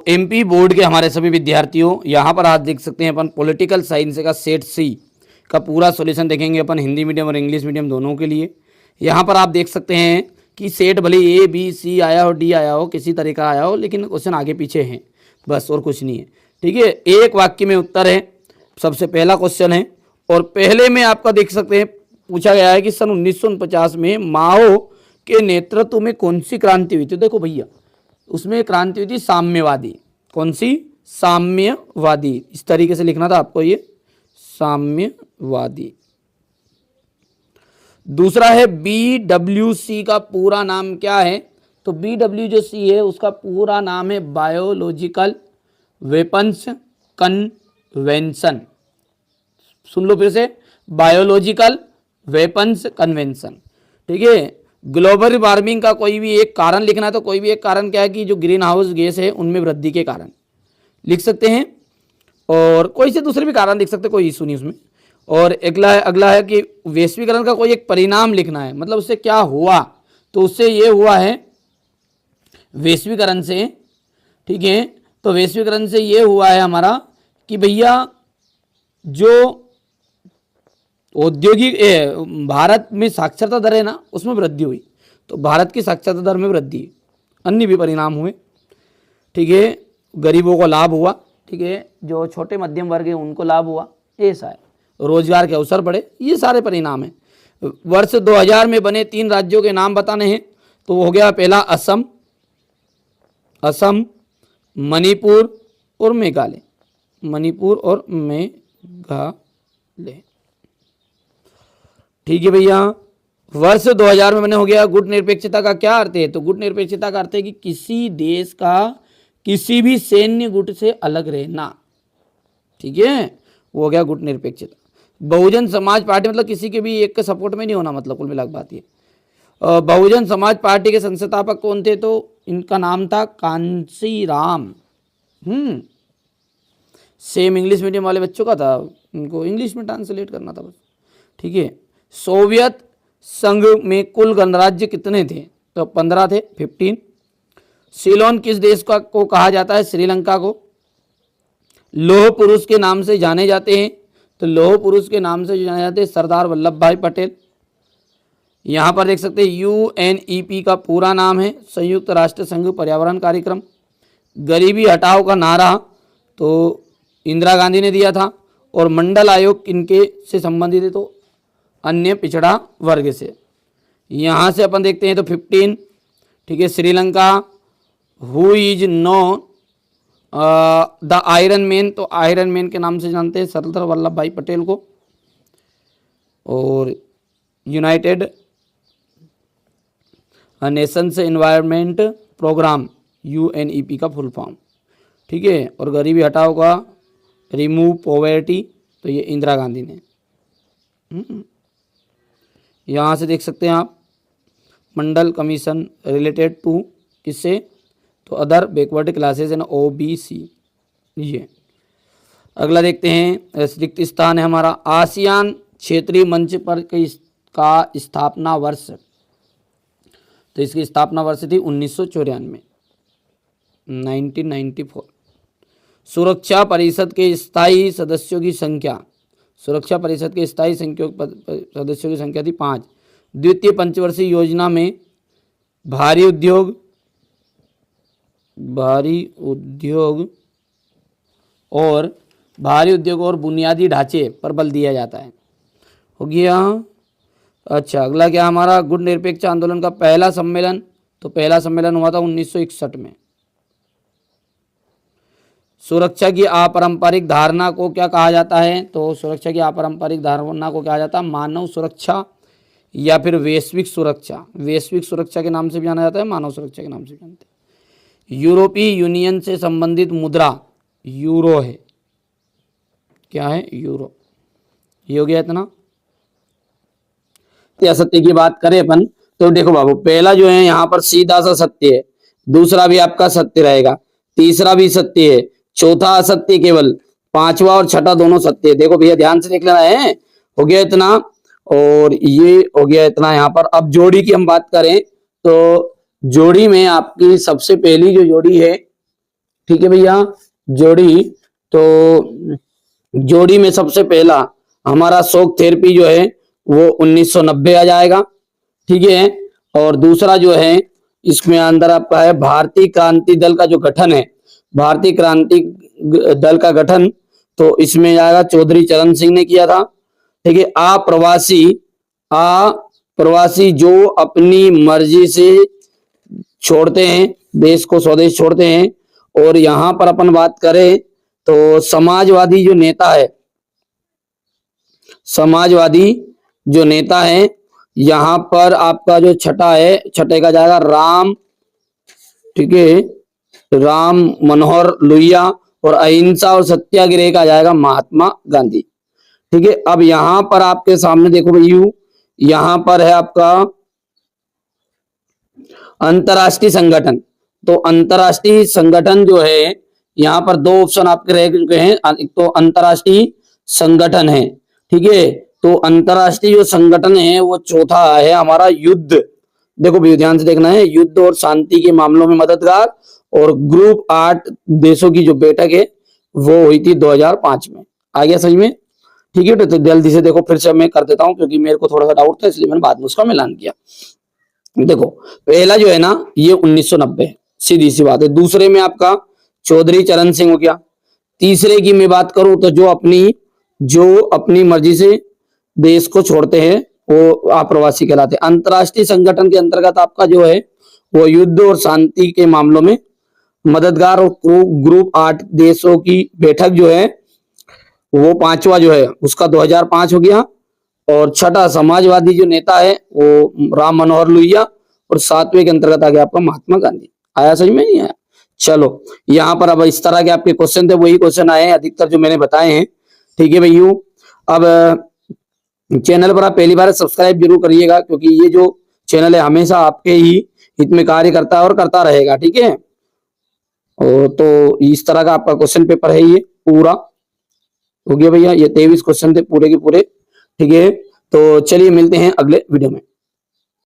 MP board के हमारे सभी विद्यार्थियों, यहाँ पर आज देख सकते हैं अपन पॉलिटिकल साइंस का सेट सी का पूरा सॉल्यूशन देखेंगे अपन हिंदी मीडियम और इंग्लिश मीडियम दोनों के लिए। यहाँ पर आप देख सकते हैं कि सेट भले ए बी सी आया हो डी आया हो किसी तरह का आया हो, लेकिन क्वेश्चन आगे पीछे हैं बस, और कुछ नहीं है। ठीक है, एक वाक्य में उत्तर है, सबसे पहला क्वेश्चन है। और पहले में आपका देख सकते हैं पूछा गया है कि सन 1949 में माओ के नेतृत्व में कौन सी क्रांति हुई थी। देखो भैया, उसमें क्रांति हुई थी साम्यवादी। कौन सी? साम्यवादी। इस तरीके से लिखना था आपको, ये साम्यवादी। दूसरा है BWC का पूरा नाम क्या है? तो BW जो सी है उसका पूरा नाम है बायोलॉजिकल वेपन्स कन्वेंशन। सुन लो फिर से, बायोलॉजिकल वेपन्स कन्वेंशन। ठीक है, ग्लोबल वार्मिंग का कोई भी एक कारण लिखना है, तो कोई भी एक कारण क्या है कि जो ग्रीन हाउस गैस है उनमें वृद्धि के कारण लिख सकते हैं, और कोई से दूसरे भी कारण लिख सकते हैं, कोई इशू नहीं उसमें। और अगला है कि वैश्वीकरण का कोई एक परिणाम लिखना है, मतलब उससे क्या हुआ, तो उससे ये हुआ है वैश्वीकरण से। ठीक है, तो वैश्वीकरण से ये हुआ है हमारा कि भैया जो औद्योगिक भारत में साक्षरता दर है ना, उसमें वृद्धि हुई, तो भारत की साक्षरता दर में वृद्धि, अन्य भी परिणाम हुए। ठीक है, गरीबों को लाभ हुआ। ठीक है, जो छोटे मध्यम वर्ग है उनको लाभ हुआ, ऐसा है, रोजगार के अवसर बढ़े, ये सारे परिणाम हैं। वर्ष 2000 में बने 3 राज्यों के नाम बताने हैं, तो वो हो गया पहला असम, मणिपुर और मेघालय। मणिपुर और मेघालय। ठीक है भैया, वर्ष 2000 में बने हो गया। गुट निरपेक्षता का क्या अर्थ है? तो गुट निरपेक्षता का अर्थ है कि किसी देश का किसी भी सैन्य गुट से अलग रहना। ठीक है, वो हो गया गुट निरपेक्षता। बहुजन समाज पार्टी मतलब किसी के भी एक के सपोर्ट में नहीं होना, मतलब कुल मिला के बात ये। बहुजन समाज पार्टी के संस्थापक कौन थे? तो इनका नाम था कांशीराम। सेम इंग्लिश मीडियम वाले बच्चों का था, उनको इंग्लिश में ट्रांसलेट करना था बस। ठीक है, सोवियत संघ में कुल गणराज्य कितने थे? तो 15 थे, 15। सीलोन किस देश का को कहा जाता है? श्रीलंका को। लौह पुरुष के नाम से जाने जाते हैं, तो लौह पुरुष के नाम से जाने जाते हैं सरदार वल्लभ भाई पटेल। यहाँ पर देख सकते हैं UNEP का पूरा नाम है संयुक्त राष्ट्र संघ पर्यावरण कार्यक्रम। गरीबी हटाओ का नारा तो इंदिरा गांधी ने दिया था। और मंडल आयोग किनके से संबंधित है? तो अन्य पिछड़ा वर्ग से। यहाँ से अपन देखते हैं तो 15। ठीक है, Sri Lanka. Who is known the iron man? तो आयरन मैन के नाम से जानते हैं सरदार वल्लभ भाई पटेल को। और United Nations Environment Programme UNEP का फुल फॉर्म। ठीक है, और गरीबी हटाओ का रिमूव पॉवर्टी, तो ये इंदिरा गांधी ने। यहाँ से देख सकते हैं आप मंडल कमीशन रिलेटेड टू किससे? तो other backward classes and OBC। ये अगला देखते हैं, रिक्त स्थान है हमारा आसियान क्षेत्रीय मंच पर का स्थापना वर्ष। तो इसकी स्थापना वर्ष थी 1994, 1994। सुरक्षा परिषद के स्थायी सदस्यों की संख्या, सुरक्षा परिषद के स्थायी सदस्यों की संख्या थी 5। द्वितीय पंचवर्षीय योजना में भारी उद्योग और बुनियादी ढांचे पर बल दिया जाता है। हो गया। अच्छा, अगला क्या हमारा? गुट निरपेक्ष आंदोलन का पहला सम्मेलन। तो पहला सम्मेलन हुआ था 1961 में। सुरक्षा की अपारंपरिक धारणा को क्या कहा जाता है? तो सुरक्षा की अपारंपरिक धारणा को कहा जाता है मानव सुरक्षा या फिर वैश्विक सुरक्षा। वैश्विक सुरक्षा के नाम से भी जाना जाता है, मानव सुरक्षा के नाम से भी जानते हैं। यूरोपीय यूनियन से संबंधित मुद्रा यूरो है। क्या है? यूरो। ये हो गया इतना। सत्य की बात करें अपन तो देखो बाबू, पहला जो है यहाँ पर सीधा सा सत्य है, दूसरा भी आपका सत्य रहेगा, तीसरा भी सत्य है, चौथा असत्य केवल, पांचवा और छठा दोनों सत्य है। देखो भैया ध्यान से देख लेना है। हो गया इतना, और ये हो गया इतना यहाँ पर। अब जोड़ी की हम बात करें तो जोड़ी में आपकी सबसे पहली जो जोड़ी है ठीक है भैया। जोड़ी, तो जोड़ी में सबसे पहला हमारा शॉक थेरेपी जो है वो 1990 आ जाएगा, ठीक है। और दूसरा जो है इसमें अंदर आपका है भारतीय क्रांति दल का जो गठन है, भारतीय क्रांति दल का गठन, तो इसमें आएगा चौधरी चरण सिंह ने किया था, ठीक है। अप्रवासी जो अपनी मर्जी से छोड़ते हैं देश को, स्वदेश छोड़ते हैं। और यहाँ पर अपन बात करें तो समाजवादी जो नेता है, समाजवादी जो नेता है, यहाँ पर आपका जो छठा है, छठे का जाएगा राम, ठीक है, राम मनोहर लोहिया। और अहिंसा और सत्याग्रह का जाएगा महात्मा गांधी, ठीक है। अब यहां पर आपके सामने देखो भैया, यहां पर है आपका अंतरराष्ट्रीय संगठन। तो अंतरराष्ट्रीय संगठन जो है, यहाँ पर दो ऑप्शन आपके रह चुके हैं, एक तो अंतरराष्ट्रीय संगठन है, ठीक है। तो अंतरराष्ट्रीय जो संगठन है वो चौथा है हमारा युद्ध, देखो भैया ध्यान से देखना है, युद्ध और शांति के मामलों में मददगार। और ग्रुप 8 देशों की जो बैठक है वो हुई थी 2005 में। आ गया समझ में, ठीक है। तो जल्दी से देखो फिर से मैं कर देता हूं, क्योंकि मेरे को थोड़ा सा डाउट था इसलिए मैंने बाद में उसका मिलान किया। देखो पहला जो है ना ये 1990 है, सीधी सी बात है। दूसरे में आपका चौधरी चरण सिंह हो गया। तीसरे की मैं बात करूं तो जो अपनी मर्जी से देश को छोड़ते हैं वो अप्रवासी कहलाते हैं। अंतरराष्ट्रीय संगठन के अंतर्गत आपका जो है वो युद्ध और शांति के मामलों में मददगार। और ग्रुप 8 देशों की बैठक जो है वो पांचवा जो है उसका 2005 हो गया। और छठा समाजवादी जो नेता है वो राम मनोहर लोहिया। और सातवें के अंतर्गत आ गया आपका महात्मा गांधी। आया समझ में नहीं आया? चलो यहाँ पर अब इस तरह के आपके क्वेश्चन थे, वही क्वेश्चन आए हैं अधिकतर जो मैंने बताए हैं, ठीक है भैया। अब चैनल पर आप पहली बार सब्सक्राइब जरूर करिएगा, क्योंकि ये जो चैनल है हमेशा आपके ही हित में कार्य करता है और करता रहेगा, ठीक है। और तो इस तरह का आपका क्वेश्चन पेपर है, ये पूरा हो गया भैया। ये 23 क्वेश्चन थे पूरे के पूरे, ठीक है। तो चलिए मिलते हैं अगले वीडियो में।